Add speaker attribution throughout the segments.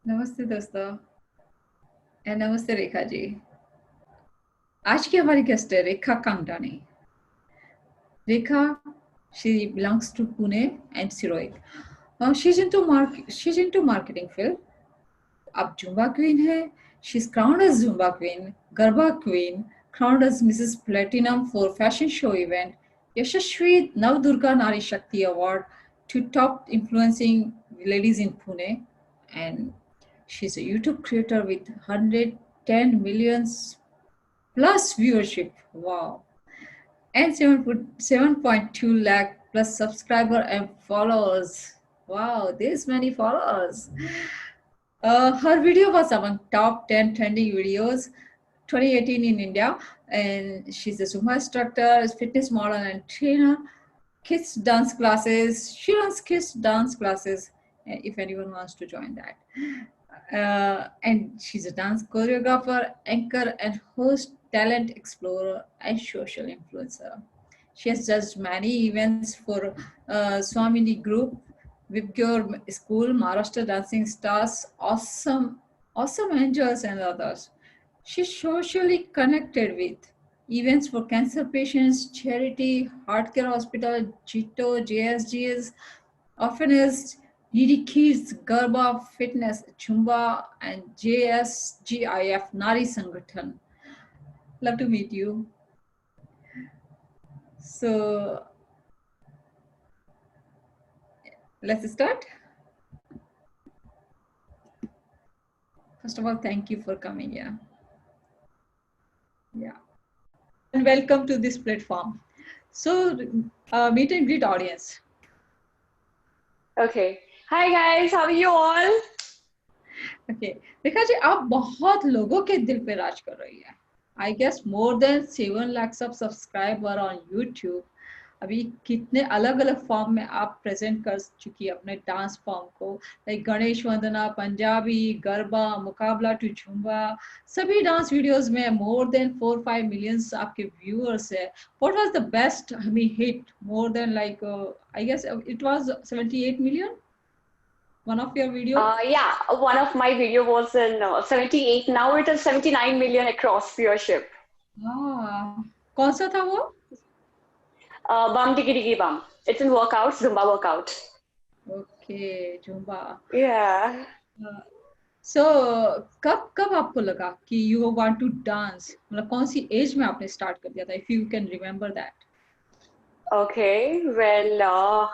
Speaker 1: नमस्ते दोस्तों एंड नमस्ते रेखा जी। आज की हमारी गेस्ट है रेखा कांगडानी। रेखा, she belongs to Pune and Siroik. She's into marketing field. अब जुम्बा क्वीन है. She's crowned as Zumba Queen, Garba Queen, crowned as Mrs. Platinum for fashion show event, Yashashvi Navdurga Nari Shakti Award to top influencing ladies in Pune, and she's a YouTube creator with 110 millions plus viewership. Wow. And 7.2 lakh plus subscriber and followers. Wow, this many followers. Her video was among top 10 trending videos 2018 in India, and she's a Zumba instructor, fitness model, and trainer. Kids dance classes. She runs kids dance classes. If anyone wants to join that. And she's a dance choreographer, anchor, and host, talent explorer, and social influencer. She has judged many events for Swamini Group, Vibgyor School, Maharashtra Dancing Stars, Awesome Angels, and others. She's socially connected with events for cancer patients, charity, heart care hospital, JITO, JSGS, orphanage, needy kids, Garba, fitness, Chumba, and JSGIF, Nari Sangathan. Love to meet you. So let's start. First of all, thank you for coming here. Yeah. And welcome to this platform. So, meet and greet audience.
Speaker 2: Okay. Hi guys, how are you all?
Speaker 1: Okay. Rekha ji, आप बहुत लोगों के दिल पे राज कर रही है. I guess more than 7 lakhs of subscriber on YouTube. अभी कितने अलग अलग फॉर्म में आप प्रेजेंट कर चुकी है अपने डांस फॉर्म को, like Ganesh Vandana, Punjabi, garba, Muqabla to Zumba, सभी डांस वीडियोस में मोर देन 4-5 मिलियंस आपके व्यूअर्स है. What was the best hit? More than like I guess it was 78 million one of your video.
Speaker 2: Yeah, one of my video was in 78. Now it is 79 million across viewership.
Speaker 1: कौन सा था वो?
Speaker 2: Bum Diggy Diggy Bum. It's in workouts, Zumba workout.
Speaker 1: Okay, Zumba.
Speaker 2: Yeah.
Speaker 1: So कब आपको लगा कि you want to dance? मतलब कौन सी एज में आपने स्टार्ट कर दिया था? If you can remember that.
Speaker 2: Okay, well,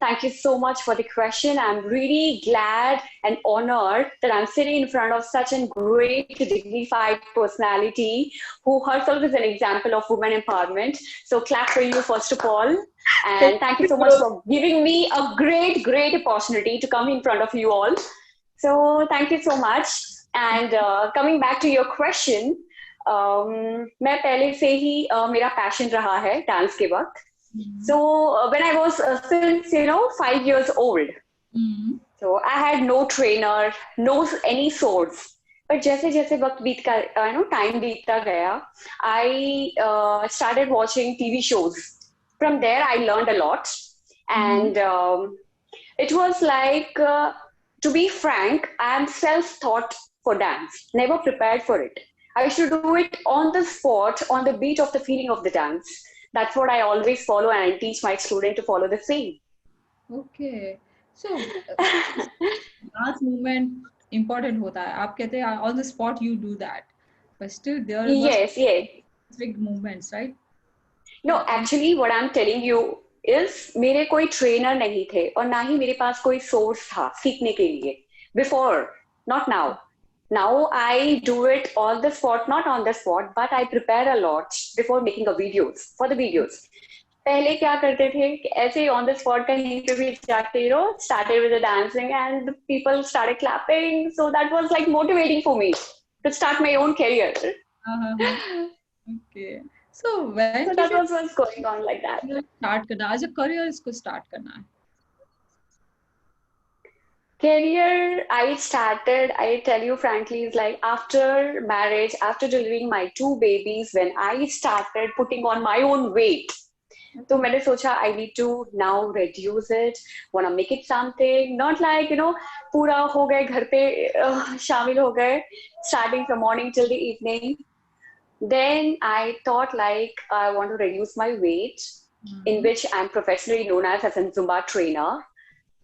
Speaker 2: thank you so much for the question. I'm really glad and honored that I'm sitting in front of such a great, dignified personality who herself is an example of women empowerment. So clap for you, first of all. And thank you so much for giving me a great, great opportunity to come in front of you all. So thank you so much. And coming back to your question, मैं पहले से ही मेरा passion रहा है dance के वक्त. So when I was since 5 years old, so I had no trainer, no any source. But जैसे जैसे वक्त बीत का time बीतता गया, I started watching TV shows. From there I learned a lot, and it was like, to be frank, I am self-taught for dance, never prepared for it. I should do it on the spot, on the beat of the feeling of the dance. That's what I always follow, and I teach my student to follow the same.
Speaker 1: Okay. So dance movement important होता है. आप कहते हैं on the spot you do that, but still there must
Speaker 2: Yes, yes.
Speaker 1: be big movements, right?
Speaker 2: No, actually what I'm telling you is मेरे कोई trainer नहीं थे और ना ही मेरे पास कोई source था सीखने के लिए. Before, not now. Now I do it on the spot, not on the spot, but I prepare a lot before making a videos, for the videos. पहले क्या करते थे कि ऐसे on the spot कहीं पे भी जाके started with the dancing and the people started clapping, so that was like motivating for me to start my own career.
Speaker 1: Okay. So when
Speaker 2: So that was what's going on like that.
Speaker 1: Start करना as a career इसको start करना है.
Speaker 2: Career, I started, I tell you frankly, is like after marriage, after delivering my two babies, when I started putting on my own weight. तो मैंने सोचा I need to now reduce it, wanna make it something, not like पूरा हो गए घर पे शामिल हो गए starting from morning till the evening. Then I thought like I want to reduce my weight, in which I'm professionally known as a Zumba trainer.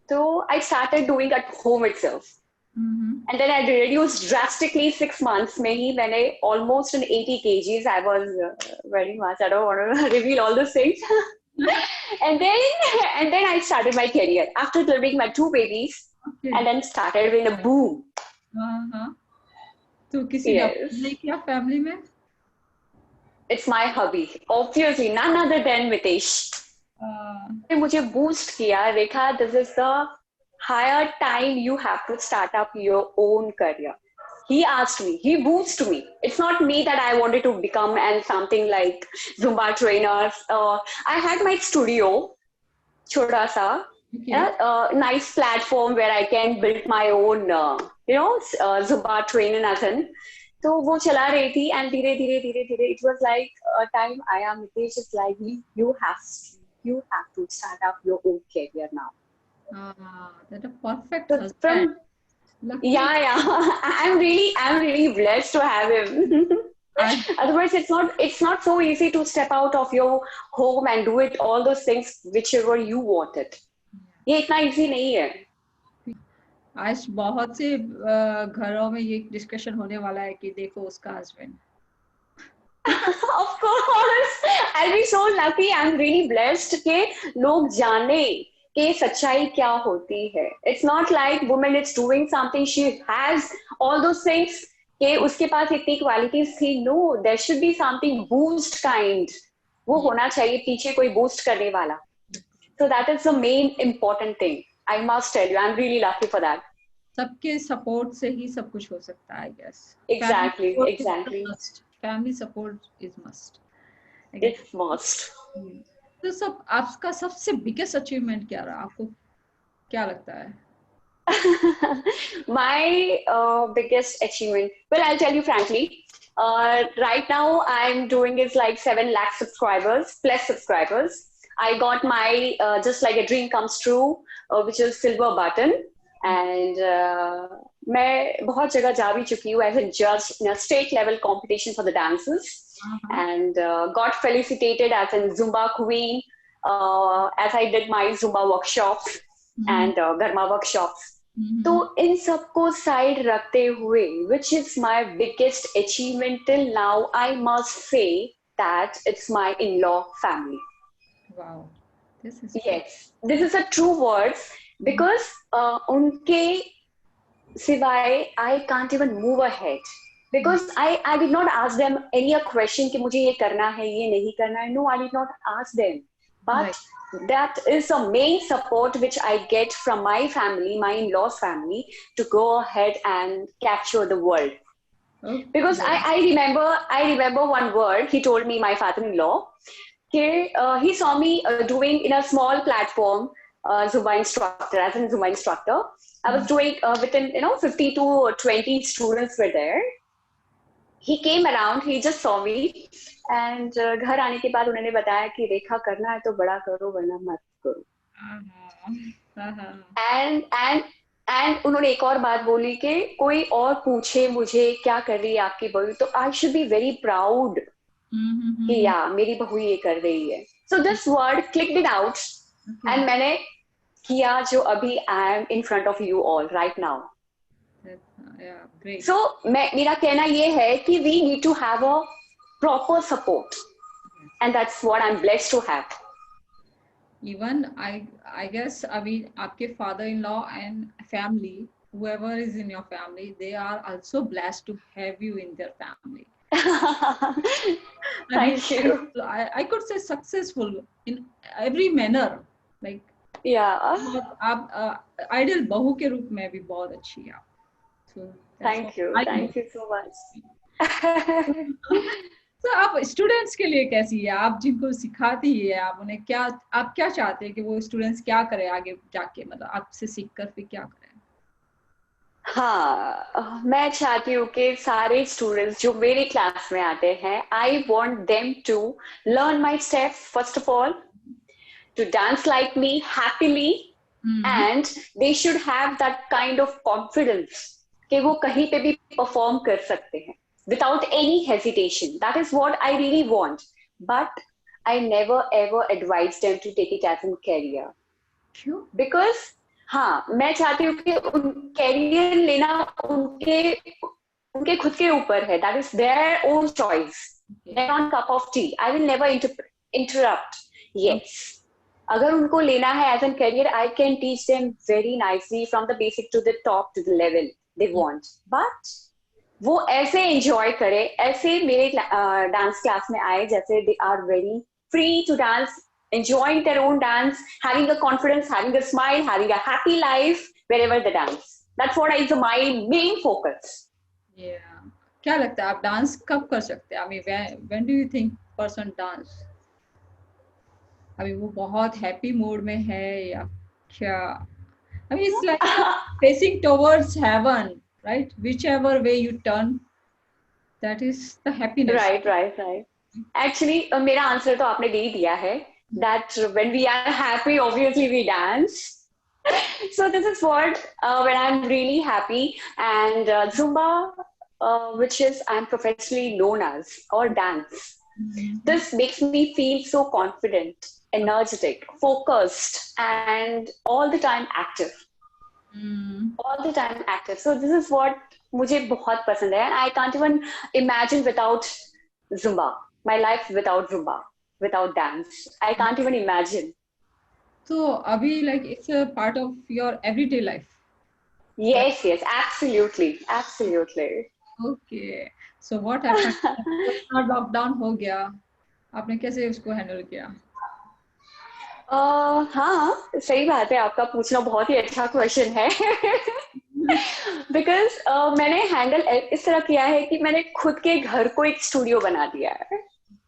Speaker 2: So I started doing at home itself. And then I reduced drastically 6 months. में ही मैंने almost in 80 kgs. I was very much. I don't want to reveal all those things. and then I started my career after delivering my 2 babies, and then started in a boom.
Speaker 1: तो किसी ने
Speaker 2: Yes.
Speaker 1: नहीं किया family में?
Speaker 2: It's my hobby. Obviously, none other than Mitesh. मुझे boost किया. Rekha, this is the higher time you have to start up your own career. He asked me, he boosted me. It's not me that I wanted to become and something like Zumba trainers. I had my studio, छोटा सा, nice platform where I can build my own, Zumba training as in. तो वो चला रही थी and धीरे धीरे it was like a time I am Mitesh is like you have to start up your own career now.
Speaker 1: That's a perfect
Speaker 2: So
Speaker 1: husband.
Speaker 2: Yeah. I'm really blessed to have him. Otherwise, it's not so easy to step out of your home and do it all those things whichever you wanted. ये इतना easy नहीं है.
Speaker 1: आज बहुत से घरों में ये डिस्कशन होने वाला है कि देखो उसका husband.
Speaker 2: Of course, I'll be so lucky. I'm really blessed कि लोग जाने कि सच्चाई क्या होती है. It's not like woman is doing something, she has all those things कि उसके पास इतनी qualities थी. No, there should be something boost kind. वो होना चाहिए पीछे कोई boost करने वाला. So that is the main important thing. I must tell you, I'm really lucky for that.
Speaker 1: सबके सपोर्ट से ही सब कुछ हो सकता है, I guess.
Speaker 2: Exactly.
Speaker 1: Family support is must.
Speaker 2: It's must.
Speaker 1: तो सब आपका सबसे biggest achievement क्या रहा? आपको क्या लगता है?
Speaker 2: My biggest achievement. Well, I'll tell you frankly. Right now, I'm doing is like 7 lakh subscribers. I got my just like a dream comes true, which is silver button. And मैं बहुत जगह जा भी चुकी हूँ as a judge in a state level competition for the dances, and got felicitated as a Zumba queen as I did my Zumba workshops and Garma workshops. तो इन सबको side रखते हुए, which is my biggest achievement till now, I must say that it's my in-law family.
Speaker 1: Wow, this is
Speaker 2: a true words because उनके सिवाय I can't even move ahead because I did not ask them any a question कि मुझे ये करना है ये नहीं करना है. No, I did not ask them, but that is the main support which I get from my family, my in-laws family, to go ahead and capture the world. Because I remember one word he told me, my father-in-law. He saw me doing in a small platform Zumba instructor. As a Zumba instructor, I was doing within 50 to 20 students were there. He came around, he just saw me, and घर आने के बाद उन्होंने बताया कि रेखा करना है तो बड़ा करो वरना मत करो. And उन्होंने एक और बात बोली कि कोई और पूछे मुझे क्या कर रही है आपकी बहू, तो I should be very proud कि या मेरी बहू ये कर रही है. So this word clicked it out, and मैंने किया जो अभी I am in front of you all right now.
Speaker 1: Yeah, great.
Speaker 2: So मेरा कहना ये है कि we need to have a proper support, and that's what I'm blessed to have.
Speaker 1: Even I guess अभी आपके father-in-law and family, whoever is in your family, they are also blessed to have you in their family.
Speaker 2: Thank you.
Speaker 1: I could say successful in every manner. Like आप ideal बहू के रूप में भी बहुत अच्छी हैं. So
Speaker 2: thank you so much.
Speaker 1: तो आप स्टूडेंट्स के लिए कैसी है? आप जिनको सिखाती है, आप उन्हें आप क्या चाहते हैं कि वो स्टूडेंट्स क्या करें आगे जाके, मतलब आपसे सीखकर फिर क्या करें?
Speaker 2: हाँ, मैं चाहती हूँ कि सारे स्टूडेंट्स जो मेरे क्लास में आते हैं, I want them to learn my steps first of all, to dance like me happily, and they should have that kind of confidence कि वो कहीं पे भी perform कर सकते हैं without any hesitation. That is what I really want. But I never ever advise them to take it as a career.
Speaker 1: क्यों?
Speaker 2: Because हाँ, मैं चाहती हूँ कि उन कैरियर लेना उनके खुद के ऊपर है. That is their own choice. Their own cup of tea. I will never interrupt. Yes. अगर उनको लेना है as a career, I can teach them very nicely from the basic to the top to the level they want. But वो ऐसे enjoy करे, ऐसे मेरे dance class में आए जैसे they are very free to dance, enjoying their own dance, having a confidence, having a smile, having a happy life wherever they dance. That's what is my main focus.
Speaker 1: Yeah. क्या लगता है आप dance कब कर सकते हैं? I mean, when do you think person dance? अभी वो बहुत हैप्पी मूड में है या क्या? I mean, it's like facing towards heaven, right? Whichever way you turn, that is the happiness.
Speaker 2: Right. Actually, मेरा आंसर तो आपने दे ही दिया है. That when we are happy, obviously we dance. So this is what when I'm really happy, and Zumba, which is I'm professionally known as, or dance. This makes me feel so confident, energetic, focused, and all the time active. All the time active. So this is what मुझे बहुत पसंद है, and I can't even imagine without Zumba. My life without Zumba, without dance. I can't even imagine.
Speaker 1: So अभी like it's a part of your everyday life.
Speaker 2: Yes, absolutely.
Speaker 1: Okay. So what happened? Lockdown हो गया, आपने कैसे उसको handle किया?
Speaker 2: हाँ, सही बात है. आपका पूछना बहुत ही अच्छा क्वेश्चन है. बिकॉज मैंने हैंडल इस तरह किया है कि मैंने खुद के घर को एक स्टूडियो बना दिया है.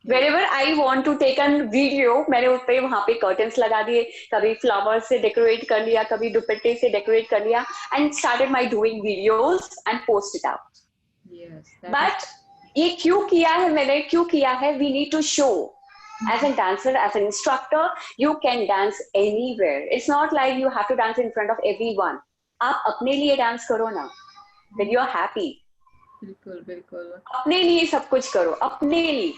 Speaker 2: Wherever I want to take a video, मैंने उस पे वहां पे कर्टन्स लगा दिए, कभी फ्लावर्स से डेकोरेट कर लिया, कभी दुपट्टे से डेकोरेट कर लिया, and started my doing videos and post it out.
Speaker 1: Yes.
Speaker 2: But ये क्यों किया है? We need to show. As a dancer, as an instructor, you can dance anywhere. It's not like you have to dance in front of everyone. आप अपने लिए dance करो ना. When you are happy.
Speaker 1: बिल्कुल.
Speaker 2: अपने लिए सब कुछ करो, अपने लिए.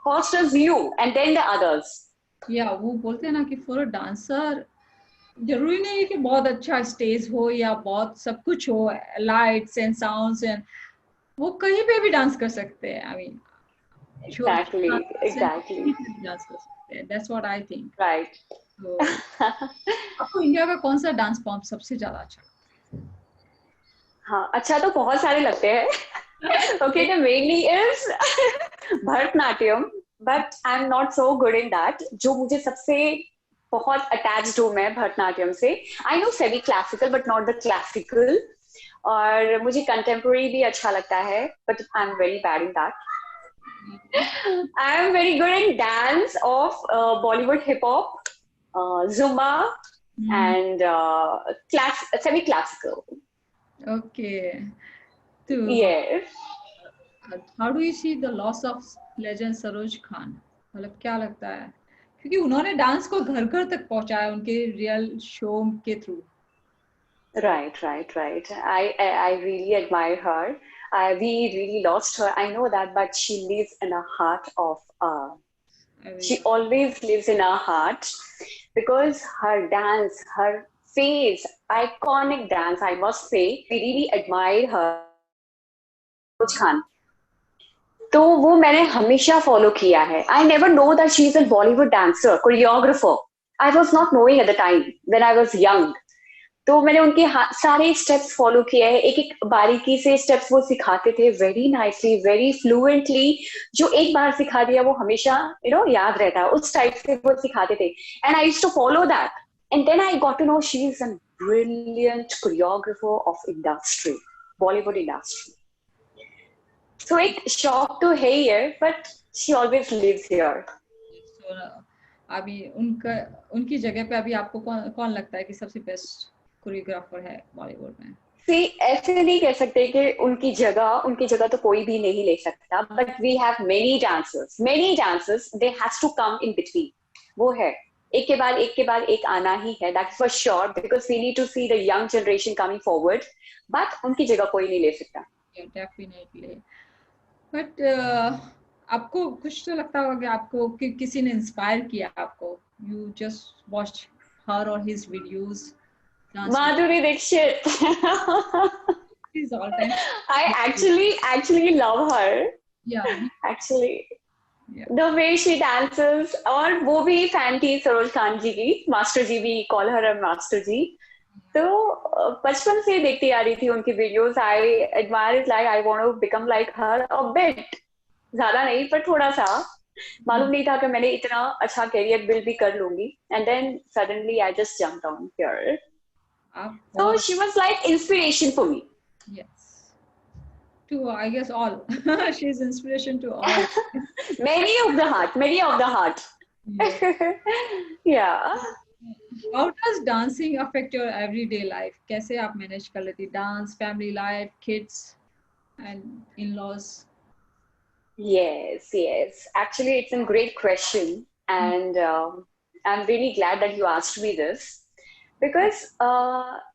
Speaker 2: First is you and then the others.
Speaker 1: Yeah, वो बोलते हैं ना कि for a dancer जरूरी नहीं है कि बहुत अच्छा स्टेज हो या बहुत सब कुछ हो, लाइट्स एंड साउंड्स एंड वो कहीं पे भी डांस कर सकते हैं. I mean,
Speaker 2: exactly.
Speaker 1: डांस कर सकते हैं. That's what I think.
Speaker 2: Right.
Speaker 1: So, आपको इंडिया का कौन सा डांस फॉर्म सबसे ज्यादा अच्छा लगता है?
Speaker 2: हाँ, अच्छा तो बहुत सारे लगते हैं. Okay, the mainly is Bharatnatyam, but I'm not so good in that. जो मुझे सबसे बहुत attached हूँ मैं भरतनाट्यम से. I know semi classical but not the classical. और मुझे contemporary भी अच्छा लगता है, but I'm very bad in that. I am very good in dance of Bollywood hip hop, Zumba, and semi classical.
Speaker 1: Okay. So,
Speaker 2: yes.
Speaker 1: How do you see the loss of legend Saroj Khan? मतलब क्या लगता है? क्योंकि उन्होंने dance को घर घर तक पहुंचाया उनके रियल शो के through.
Speaker 2: Right. I really admire her. We really lost her. I know that, but she lives in our heart she always lives in our heart because her dance, her face, iconic dance, I must say, we really admire her. Khan. तो वो मैंने हमेशा follow किया है. I never know that she is a Bollywood dancer, choreographer. I was not knowing at the time when I was young. तो मैंने उनके सारे स्टेप्स फॉलो किए हैं. एक एक बारीकी से स्टेप्स वो सिखाते थे, वेरी नाइसली, वेरी फ्लुएंटली. जो एक बार सिखा दिया वो हमेशा याद रहता है. उस टाइप से वो सिखाते थे. And I used to follow that. And then I got to know she is a brilliant choreographer of industry, Bollywood industry. So it's shock to hear, but she always lives here.
Speaker 1: So, अभी उनकी जगह पे अभी आपको कौन लगता है कि सबसे बेस्ट कोरियोग्राफर है बॉलीवुड में?
Speaker 2: See, ऐसे नहीं कह सकते कि उनकी जगह तो कोई भी नहीं ले सकता. But we have many dancers. They has to come in between. वो है. एक के बाद एक के बाद एक आना ही है, that's for sure, because we need to see the young generation coming forward, but उनकी जगह कोई नहीं ले सकता।
Speaker 1: डेफिनेटली। बट आपको कुछ तो लगता होगा कि आपको किसी ने इंस्पायर किया आपको, यू जस्ट वॉच हर और his videos dance
Speaker 2: Madhuri Dixit.
Speaker 1: Is all time.
Speaker 2: I actually love her.
Speaker 1: या
Speaker 2: Actually,
Speaker 1: या
Speaker 2: the way she dances, और वो भी फैन थी सरोज खान जी की, मास्टर जी भी कॉल हर मास्टर जी। तो बचपन से देखती आ रही थी उनकी videos. I admire it, like I want to become like her a bit, ज्यादा नहीं पर थोड़ा सा। मालूम नहीं था कि मैंने इतना अच्छा करियर बिल्ड भी कर लूंगी, and then suddenly I just jumped on here.
Speaker 1: आप
Speaker 2: So
Speaker 1: बहुत
Speaker 2: she was like inspiration for me.
Speaker 1: Yes too I guess all she is inspiration to all.
Speaker 2: Many of the heart, many of the heart. Yeah.
Speaker 1: How does dancing affect your everyday life? कैसे आप manage कर लेती dance, family life, kids and in-laws?
Speaker 2: Yes, yes. Actually, it's a great question, and I'm really glad that you asked me this, because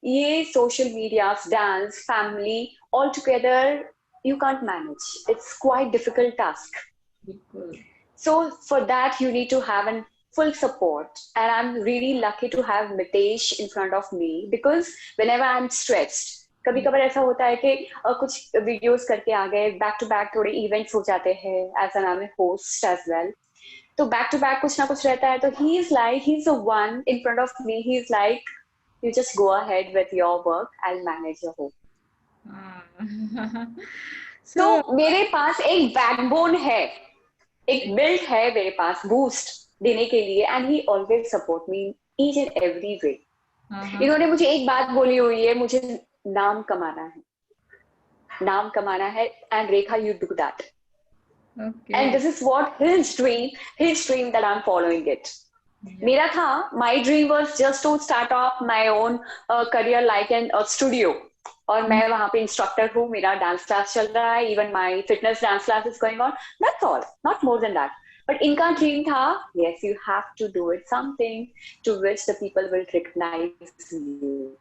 Speaker 2: ये social medias, dance, family, all together, you can't manage. It's quite difficult task.
Speaker 1: बिल्कुल।
Speaker 2: So for that, you need to have an full support. And I'm really lucky to have Mitesh in front of me, because whenever I'm stressed, कभी कभार ऐसा होता है कि कुछ videos करके आ गए, बैक टू बैक थोड़े इवेंट्स हो जाते हैं, as an I am host as well, तो बैक टू बैक कुछ ना कुछ रहता है, तो he is the one in front of me, he is like, you just go ahead with your work, I will manage your home.
Speaker 1: So
Speaker 2: तो मेरे पास एक बैकबोन है, एक बिल्ड है मेरे पास बूस्ट देने के लिए, and he always support me each and every way. इन्होंने मुझे एक बात बोली हुई है, मुझे नाम कमाना है, नाम कमाना है, and Rekha you do that, and this is what his dream that I am following it. मेरा था, my dream was just to start of my own career like an studio, और मैं वहां पे इंस्ट्रक्टर हूँ, मेरा डांस क्लास चल रहा है, even my fitness dance class is going on, that's all, not more than that. But इनका ड्रीम था, yes you have to do it something to which the people will recognise you.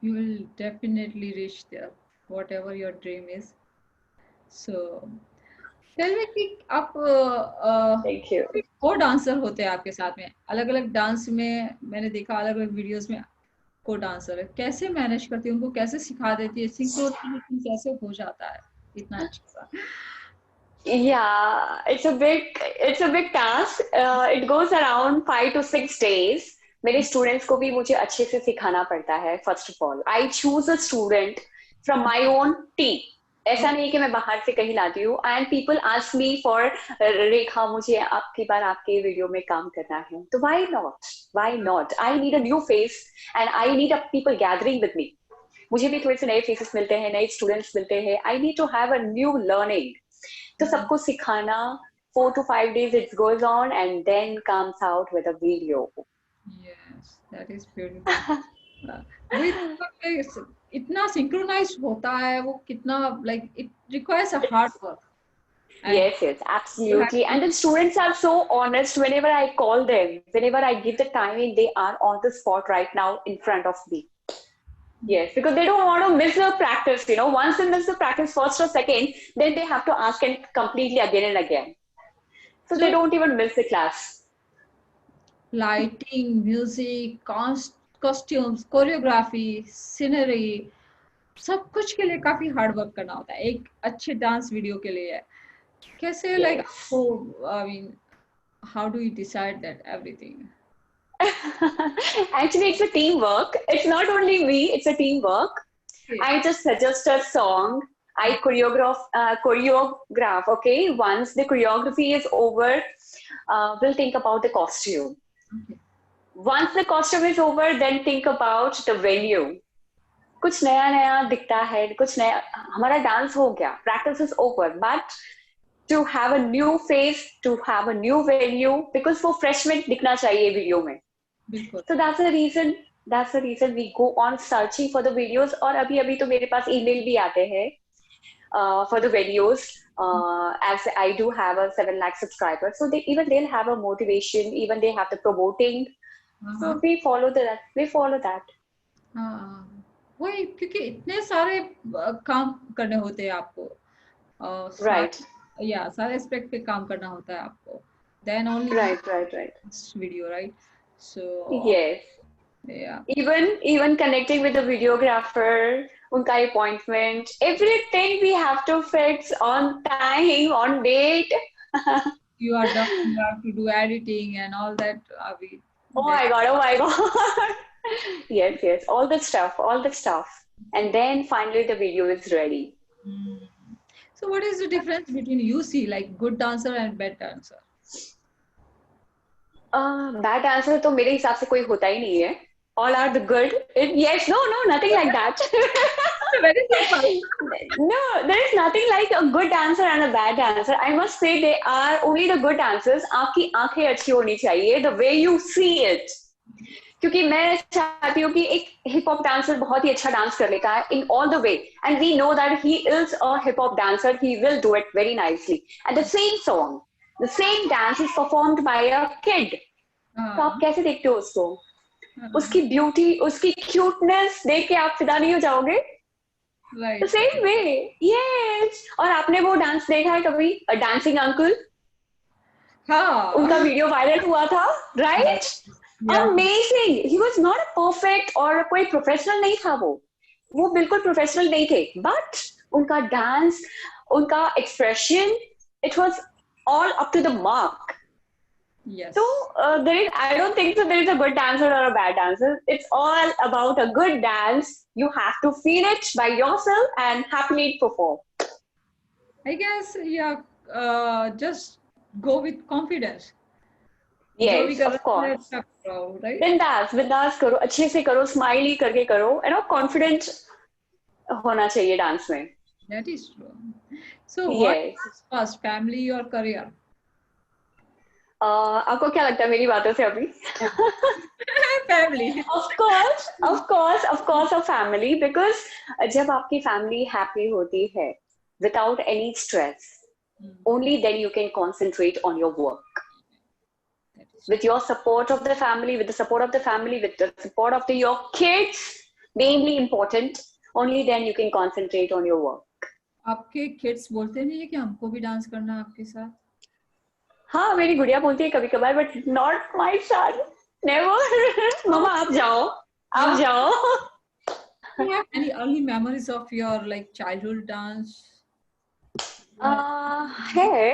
Speaker 1: you will definitely reach there, whatever your dream is. So tell me कि आप
Speaker 2: thank you.
Speaker 1: को dancer होते हैं आपके साथ में, अलग अलग डांस में मैंने देखा, अलग अलग वीडियोस में को डांसर है, कैसे मैनेज करती है, उनको कैसे सिखा देती है, सिंक्रोनाइजेशन कैसे हो जाता है इतना अच्छा सा?
Speaker 2: Yeah, it's a big task. It goes around 5 to 6 days. मेरे स्टूडेंट्स को भी मुझे अच्छे से सिखाना पड़ता है। First of all, I choose a student from my own team, ऐसा नहीं कि मैं बाहर से कहीं लाती हूँ। And people ask me for, Rekha मुझे आपकी बार आपके वीडियो में काम करना है, तो why not, I need a new face, and I need a people gathering with me. मुझे भी थोड़े से नए फेसेस मिलते हैं, नए स्टूडेंट्स मिलते हैं, I need to have a new learning. तो सबको सिखाना, 4 to 5 days it goes on, and then comes out with a video.
Speaker 1: Yes, that is beautiful. वही तो, इतना सिंक्रोनाइज होता है वो, कितना like it requires a hard work and
Speaker 2: Yes, absolutely. And the students are so honest. Whenever I call them, whenever I give the timing, they are on the spot right now in front of me. Yes, because they don't want to miss the practice. Once they miss the practice first or second, then they have to ask and completely again and again. So they
Speaker 1: so
Speaker 2: don't even miss the class.
Speaker 1: Lighting, music, costumes, choreography, scenery, सब कुछ के लिए काफी hard work करना होता है एक अच्छे डांस वीडियो के लिए। कैसे लाइक
Speaker 2: Yes.
Speaker 1: आपको, I mean how do you decide that everything?
Speaker 2: Actually, it's a teamwork. It's not only me, it's a teamwork. I just suggest a song. I choreograph, okay? Once the choreography is over, we'll think about the costume.
Speaker 1: Okay.
Speaker 2: Once the costume is over, then think about the venue. कुछ नया नया दिखता है, कुछ नया, हमारा dance हो गया, practice is over, but to have a new face, to have a new venue, because वो freshman दिखना चाहिए वीडियो में।
Speaker 1: बिल्कुल।
Speaker 2: So that's the reason we go on searching for the videos. और अभी तो मेरे पास email भी आते हैं for the videos, as I do have a 7 lakh subscribers, so they'll have a motivation, even they have the promoting So
Speaker 1: हाँ
Speaker 2: we follow that.
Speaker 1: हाँ, वही क्योंकि इतने सारे काम करने होते हैं आपको,
Speaker 2: Right,
Speaker 1: या सारे एस्पेक्ट पे काम करना होता है आपको, then only
Speaker 2: right.
Speaker 1: Video, right? So
Speaker 2: Yes.
Speaker 1: या
Speaker 2: Even connecting with the videographer, unka appointment, everything we have to fix on time, on date.
Speaker 1: you are done, you have to do editing and all that, we
Speaker 2: Oh
Speaker 1: that
Speaker 2: my god, oh my god. Yes, all the stuff. And then finally the video is ready.
Speaker 1: Hmm. So what is the difference between you see like good dancer and bad dancer?
Speaker 2: Bad answer तो मेरे हिसाब से कोई होता ही नहीं है. All are the good. Yes, no, nothing like that.
Speaker 1: Very simple.
Speaker 2: No, there is nothing like a good dancer and a bad dancer. I must say they are only the good dancers. आपकी आंखें अच्छी होनी चाहिए. The way you see it. क्योंकि मैं चाहती हूँ कि एक हिप हॉप डांसर बहुत ही अच्छा डांस कर लेता है in all the way and we know that he is a hip hop dancer he will do it very nicely and the same song the same dance is performed by a kid तो आप कैसे देखते हो उसको उसकी beauty उसकी cuteness देख के आप फिदा नहीं हो जाओगे the
Speaker 1: Right.
Speaker 2: Same way yes और आपने वो डांस देखा है कभी डांसिंग अंकल उनका
Speaker 1: हाँ.
Speaker 2: वीडियो वायरल हुआ था right
Speaker 1: Yeah.
Speaker 2: Amazing he was not perfect और कोई प्रोफेशनल नहीं था वो बिल्कुल प्रोफेशनल नहीं थे बट उनका डांस उनका expression it was all up to the mark
Speaker 1: Yes.
Speaker 2: so there is I don't think so there is a good dancer or a bad dancer it's all about a good dance you have to feel it by yourself and happily perform
Speaker 1: I guess, yeah, just go with confidence. जो भी
Speaker 2: yes
Speaker 1: कर
Speaker 2: of
Speaker 1: रहे हैं
Speaker 2: course
Speaker 1: अच्छा कर रहा हो, right?
Speaker 2: बिंदास करो अच्छे से करो स्माइल ही करके करो एंड कॉन्फिडेंट होना चाहिए डांस में
Speaker 1: That is true. So what
Speaker 2: yes
Speaker 1: comes first, family or career?
Speaker 2: आपको क्या लगता है मेरी बातों से अभी
Speaker 1: Family.
Speaker 2: of course a family because जब आपकी family happy होती है without any stress
Speaker 1: Hmm,
Speaker 2: only then you can concentrate on your work
Speaker 1: that is
Speaker 2: with your support of the family with the support of the family with the support of your kids mainly important only then you can concentrate on your work
Speaker 1: आपके kids बोलते नहीं है कि हमको भी dance करना है आपके साथ?
Speaker 2: हाँ मेरी गुड़िया बोलती है कभी कभार but not my son never मम्मा आप जाओ
Speaker 1: Do you have any early memories of your like childhood dance?
Speaker 2: है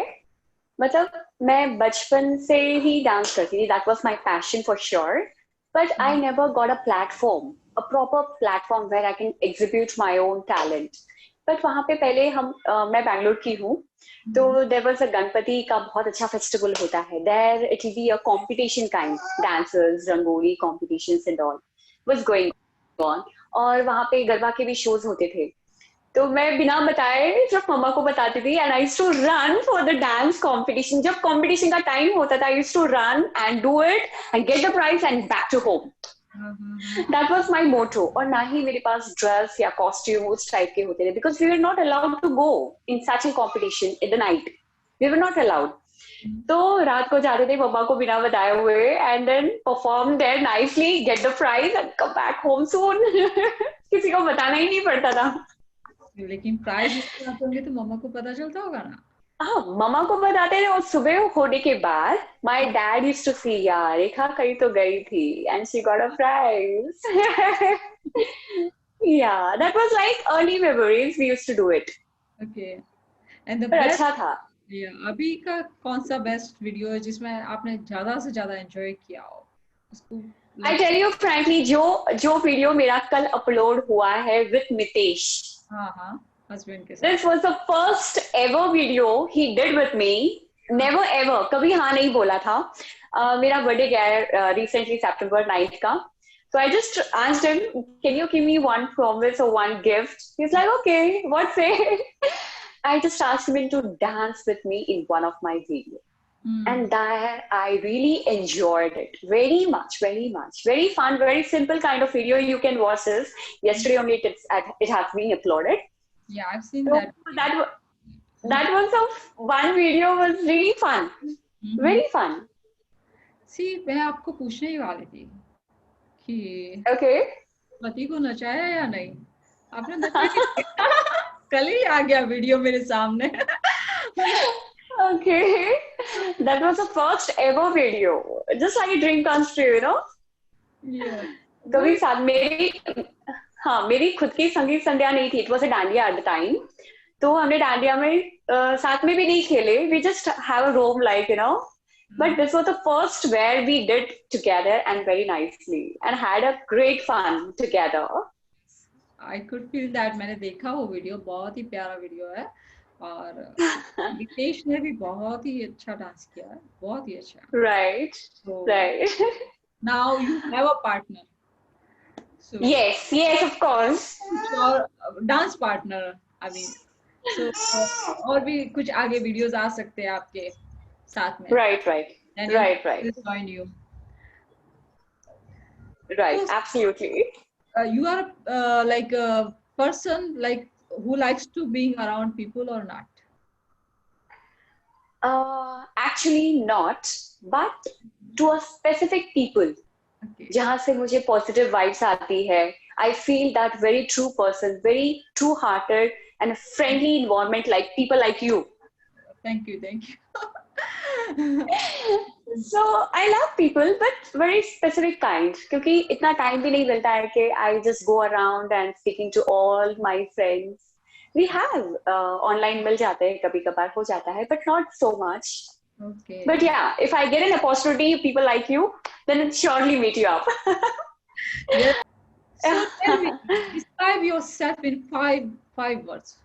Speaker 2: मतलब मैं बचपन से ही डांस करती थी that was my passion for sure but I never got a platform a proper platform where I can execute my own talent but वहां पे पहले मैं बैंगलोर की हूँ तो देयर वाज अ गणपति का बहुत अच्छा फेस्टिवल होता है there it will be a competition kind dancers rangoli competitions and all was going on और वहां पे गरबा के भी शोज होते थे तो मैं बिना बताए सिर्फ मम्मा को बताती थी and I used to run for the dance competition जब कंपटीशन का टाइम होता था I used to run and do it and get the prize and back to home that was my motto और ना ही मेरे पास ड्रेस या कॉस्ट्यूम उस टाइप के होते थे because we were not allowed to go in such a competition in the night we were not allowed तो रात को जाते थे मम्मा को बिना बताए हुए and then perform there nicely get the prize and come back home soon किसी को बताना ही नहीं पड़ता था
Speaker 1: लेकिन प्राइज इसके आते होंगे तो मम्मा को पता चलता होगा ना?
Speaker 2: हाँ मम्मा को बताते थे और सुबह होने के बाद my dad used to see यार रेखा कहीं तो गई थी and she got a prize या that was like early memories we used to do it
Speaker 1: Okay. And the
Speaker 2: पर
Speaker 1: best,
Speaker 2: अच्छा था
Speaker 1: yeah, अभी का कौन सा बेस्ट वीडियो है जिसमें आपने ज्यादा से ज्यादा एंजॉय किया हो उसको?
Speaker 2: आई टेल यू फ्रैंकली जो वीडियो मेरा कल अपलोड हुआ है विद मितेश
Speaker 1: हाँ, हस्बैंड के साथ.
Speaker 2: This was the first ever video he did with me never ever कभी हाँ नहीं बोला था मेरा बर्थडे गया है रिसेंटली सितंबर 9 का so I just asked him can you give me one promise or one gift he's like okay what's it I just asked him to dance with me in one of my videos and that I really enjoyed it very much very fun very simple kind of video you can watch this yesterday only it has been uploaded
Speaker 1: Yeah, I've seen
Speaker 2: so
Speaker 1: that.
Speaker 2: that was one video was really fun very fun
Speaker 1: See, मैं आपको पूछने ही वाली थी कि
Speaker 2: Okay.
Speaker 1: पति को नचाया या नहीं? आपने नचाया? कल ही आ गया वीडियो मेरे सामने।
Speaker 2: Okay. That was the first ever video. Just like a dream comes true, you know?
Speaker 1: Yeah.
Speaker 2: कभी
Speaker 1: Why?
Speaker 2: साथ मेरी हाँ मेरी खुद की संगीत संध्या नहीं थी. It was a dandiya at the time. तो हमने डांडिया में साथ में भी नहीं खेले. We just have a roam like you know. But this was the first where we did together and very nicely and had a great fun together.
Speaker 1: I could feel that. मैंने देखा वो वीडियो, बहुत ही प्यारा video है और रितेश ने भी बहुत ही अच्छा डांस किया है, बहुत ही अच्छा.
Speaker 2: Right,
Speaker 1: So
Speaker 2: right.
Speaker 1: now you have a partner. So
Speaker 2: Yes, yes, of course.
Speaker 1: your dance partner, I mean. So और भी कुछ आगे वीडियोस आ सकते हैं आपके साथ में.
Speaker 2: Right, right,
Speaker 1: And you
Speaker 2: right, right,
Speaker 1: will join you.
Speaker 2: right.
Speaker 1: So
Speaker 2: Absolutely.
Speaker 1: you are like a person like who likes to being around people or not?
Speaker 2: Actually not, but to a specific people.
Speaker 1: Okay.
Speaker 2: जहाँ से मुझे positive vibes आती है. I feel that very true person, very true-hearted and a friendly environment like people like you.
Speaker 1: Thank you, thank you.
Speaker 2: So I love people, but very specific kind. क्योंकि इतना time भी नहीं मिलता है कि I just go around and speaking to all my friends. We have online मिल जाते हैं कभी कभार हो जाता है, but not so much.
Speaker 1: Okay.
Speaker 2: But yeah, if I get an opportunity, people like you, then I'll surely meet you up.
Speaker 1: Yes. So tell me, describe yourself in five words.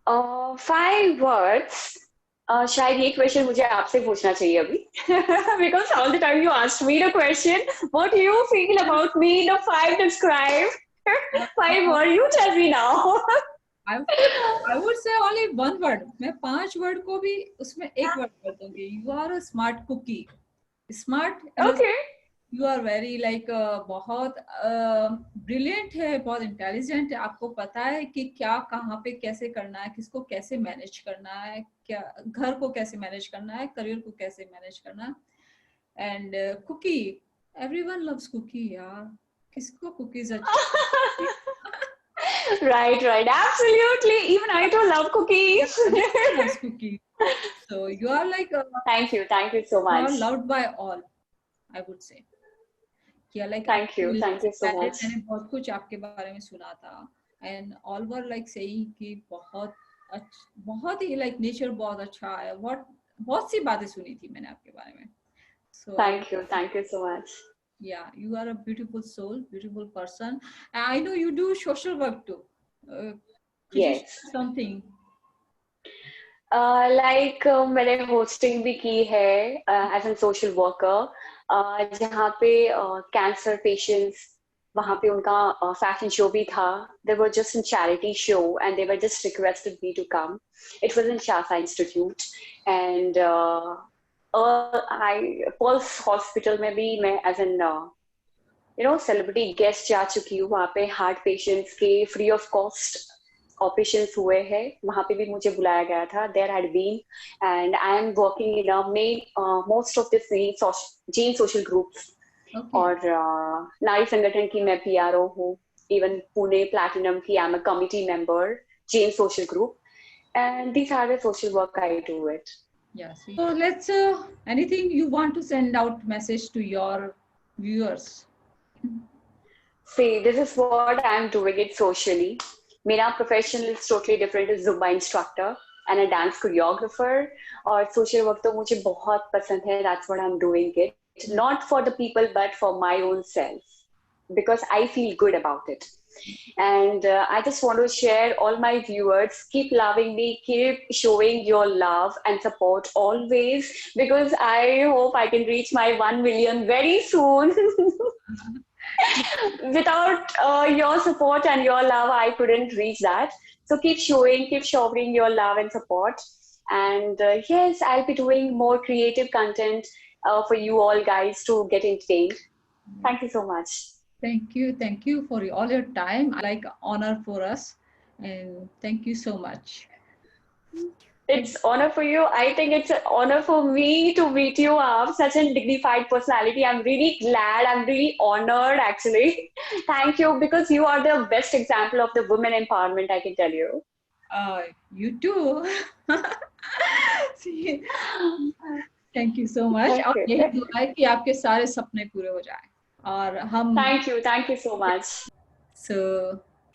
Speaker 2: 5 words. शायद ये question मुझे आपसे पूछना चाहिए अभी. Because all the time you asked me the question, what do you feel about me? The 5 describe. 5 words. You tell me now.
Speaker 1: I would say only one word. मैं 5 word को भी उसमें एक वर्ड कर दूंगी. You are a smart cookie. Smart and
Speaker 2: Okay.
Speaker 1: you are very like बहुत brilliant है, बहुत इंटेलिजेंट है. आपको पता है कि क्या कहाँ पे कैसे करना है, किसको कैसे मैनेज करना है, क्या घर को कैसे मैनेज करना है, करियर को कैसे मैनेज करना है. And cookie, everyone loves cookie यार. किसको कुकीज अच्छी.
Speaker 2: Right, right. Absolutely. Even I too love cookies.
Speaker 1: loves cookie. So you are like
Speaker 2: Thank you. Thank you so
Speaker 1: you are
Speaker 2: much.
Speaker 1: loved by all, I would say. Yeah, like
Speaker 2: Thank you. Thank you so much.
Speaker 1: मैंने बहुत कुछ आपके बारे में सुना था. And all were like saying कि बहुत ही like nature बहुत अच्छा है. बहुत सी बातें सुनी थी मैंने आपके बारे में. So
Speaker 2: Thank you. Thank you so much.
Speaker 1: yeah, you are a beautiful soul, beautiful person. And I know you do social work too. Could you
Speaker 2: Yes.
Speaker 1: share something?
Speaker 2: Like मैंने hosting भी की है as a social worker. जहाँ पे cancer patients वहाँ पे उनका fashion show भी था. They were just in charity show and they were just requested me to come. It was in Shasa Institute and I Pulse Hospital में भी मैं as an celebrity guest जा चुकी हूँ. वहाँ पे heart patients के free of cost operations हुए हैं. वहाँ पे भी मुझे बुलाया गया था. There had been and I am working in a main most of this Jain social groups.
Speaker 1: Okay.
Speaker 2: और नारी संगठन की मैं PRO हूँ. Even Pune Platinum की I'm a committee member. Jain social group. And these are the social work I do it.
Speaker 1: Yes. So let's anything you want to send out message to your viewers.
Speaker 2: See, this is what I'm doing it socially. मेरा profession is totally different. Is Zumba instructor and a dance choreographer. और social work तो मुझे बहुत पसंद है. That's what I'm doing it. Not for the people, but for my own self. Because I feel good about it. And I just want to share all my viewers, keep loving me, keep showing your love and support always. Because I hope I can reach my 1 million very soon. Without your support and your love, I couldn't reach that. So keep showing your love and support. And yes, I'll be doing more creative content for you all guys to get entertained. Thank you so much.
Speaker 1: Thank you for all your time. Like honor for us, and thank you so much.
Speaker 2: It's honor for you. I think it's an honor for me to meet you up. Such a dignified personality. I'm really glad. I'm really honored, actually. Thank you, because you are the best example of the women empowerment, I can tell you.
Speaker 1: You too. See, thank you so much और
Speaker 2: Okay.
Speaker 1: यही दुआ है कि आपके सारे सपने पूरे हो जाए और हम
Speaker 2: Thank you. Thank you so much.
Speaker 1: so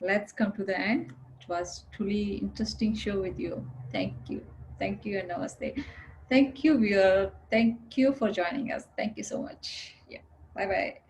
Speaker 1: let's come to the end. It was truly interesting show with you. Thank you and namaste. Thank you viewer, thank you for joining us. Thank you so much. Yeah, bye bye.